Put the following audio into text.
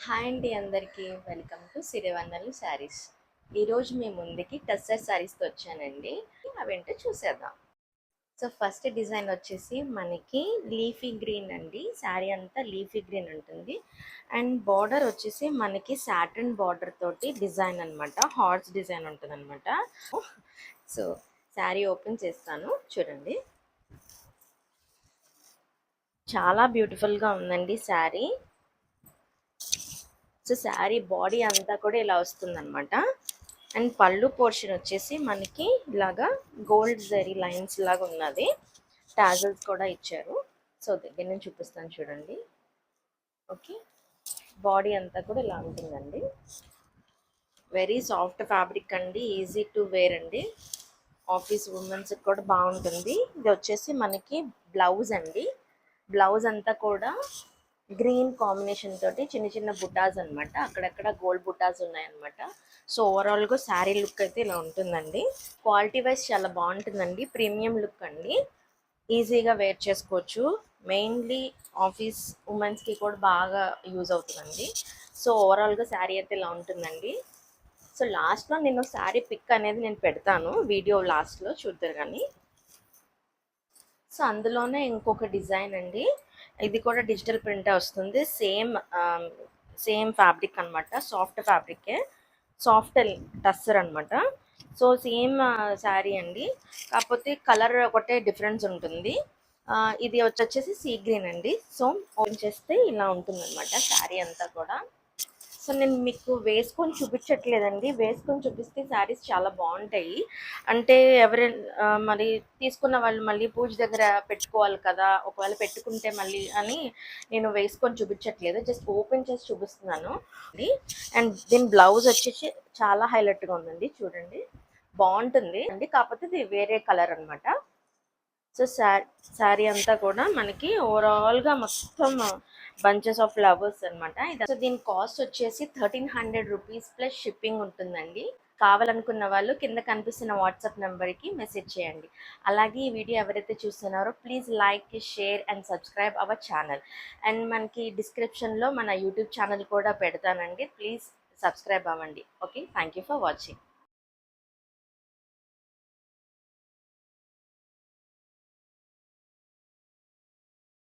Hi అండి అందరికీ welcome to Sirivennela saris. ఈరోజు మీ ముందుకి టస్సర్ శారీస్తో వచ్చానండి. అవేంటో చూసేద్దాం. సో ఫస్ట్ డిజైన్ వచ్చేసి మనకి లీఫీ గ్రీన్ అండి. శారీ అంతా లీఫీ గ్రీన్ ఉంటుంది. అండ్ బార్డర్ వచ్చేసి మనకి సాటిన్ బార్డర్ తోటి డిజైన్ అనమాట. హార్ట్స్ డిజైన్ ఉంటుంది అనమాట. సో శారీ ఓపెన్ చేస్తాను చూడండి. చాలా బ్యూటిఫుల్గా ఉందండి శారీ. సో శారీ బాడీ అంతా కూడా ఇలా వస్తుందన్నమాట. అండ్ పళ్ళు పోర్షన్ వచ్చేసి మనకి ఇలాగా గోల్డ్ జరీ లైన్స్ లాగా ఉన్నది. టాజల్స్ కూడా ఇచ్చారు. సో దగ్గర నుంచి చూపిస్తాను చూడండి. ఓకే, బాడీ అంతా కూడా ఇలా ఉంటుందండి. వెరీ సాఫ్ట్ ఫ్యాబ్రిక్ అండి, ఈజీ టు వేర్ అండి. ఆఫీస్ ఉమెన్స్కి కూడా బాగుంటుంది. ఇది వచ్చేసి మనకి బ్లౌజ్ అండి. బ్లౌజ్ అంతా కూడా గ్రీన్ కాంబినేషన్ తోటి చిన్న చిన్న బుటాస్ అనమాట. అక్కడక్కడ గోల్డ్ బుటాస్ ఉన్నాయన్నమాట. సో ఓవరాల్గా శారీ లుక్ అయితే ఇలా ఉంటుందండి. క్వాలిటీ వైజ్ చాలా బాగుంటుందండి. ప్రీమియం లుక్ అండి, ఈజీగా వేర్ చేసుకోవచ్చు. మెయిన్లీ ఆఫీస్ ఉమెన్స్కి కూడా బాగా యూజ్ అవుతుందండి. సో ఓవరాల్గా శారీ అయితే ఇలా ఉంటుందండి. సో లాస్ట్లో నేను శారీ పిక్ అనేది నేను పెడతాను, వీడియో లాస్ట్లో చూద్దరు కానీ. సో అందులోనే ఇంకొక డిజైన్ అండి. ఇది కూడా డిజిటల్ ప్రింటే వస్తుంది. సేమ్ ఫ్యాబ్రిక్ అనమాట. సాఫ్ట్ ఫ్యాబ్రికే, సాఫ్ట్ టస్సర్ అనమాట. సో సేమ్ శారీ అండి, కాకపోతే కలర్ ఒకటే డిఫరెన్స్ ఉంటుంది. ఇది వచ్చేసి సీ గ్రీన్ అండి. సో ఓపెన్ చేస్తే ఇలా ఉంటుంది అనమాట శారీ అంతా కూడా. సో నేను మీకు వేసుకొని చూపించట్లేదండి. వేసుకొని చూపిస్తే శారీస్ చాలా బాగుంటాయి. అంటే ఎవరైనా మరి తీసుకున్న వాళ్ళు మళ్ళీ పూజ దగ్గర పెట్టుకోవాలి కదా, ఒకవేళ పెట్టుకుంటే మళ్ళీ అని నేను వేసుకొని చూపించట్లేదు, జస్ట్ ఓపెన్ చేసి చూపిస్తున్నాను. అండ్ దీని బ్లౌజ్ వచ్చేసి చాలా హైలైట్గా ఉందండి, చూడండి. బాగుంటుంది అండి, కాకపోతే ఇది వేరే కలర్ అనమాట. సో శారీ అంతా కూడా మనకి ఓవరాల్గా మొత్తం బంచెస్ ఆఫ్ ఫ్లవర్స్ అనమాట. సో దీని కాస్ట్ వచ్చేసి 1300 రూపీస్ ప్లస్ షిప్పింగ్ ఉంటుందండి. కావాలనుకున్న వాళ్ళు కింద కనిపిస్తున్న వాట్సాప్ నెంబర్కి మెసేజ్ చేయండి. అలాగే ఈ వీడియో ఎవరైతే చూస్తున్నారో please like, share and subscribe our channel. And మనకి డిస్క్రిప్షన్లో మన యూట్యూబ్ ఛానల్ కూడా పెడతానండి, ప్లీజ్ సబ్స్క్రైబ్ అవ్వండి. Okay, thank you for watching.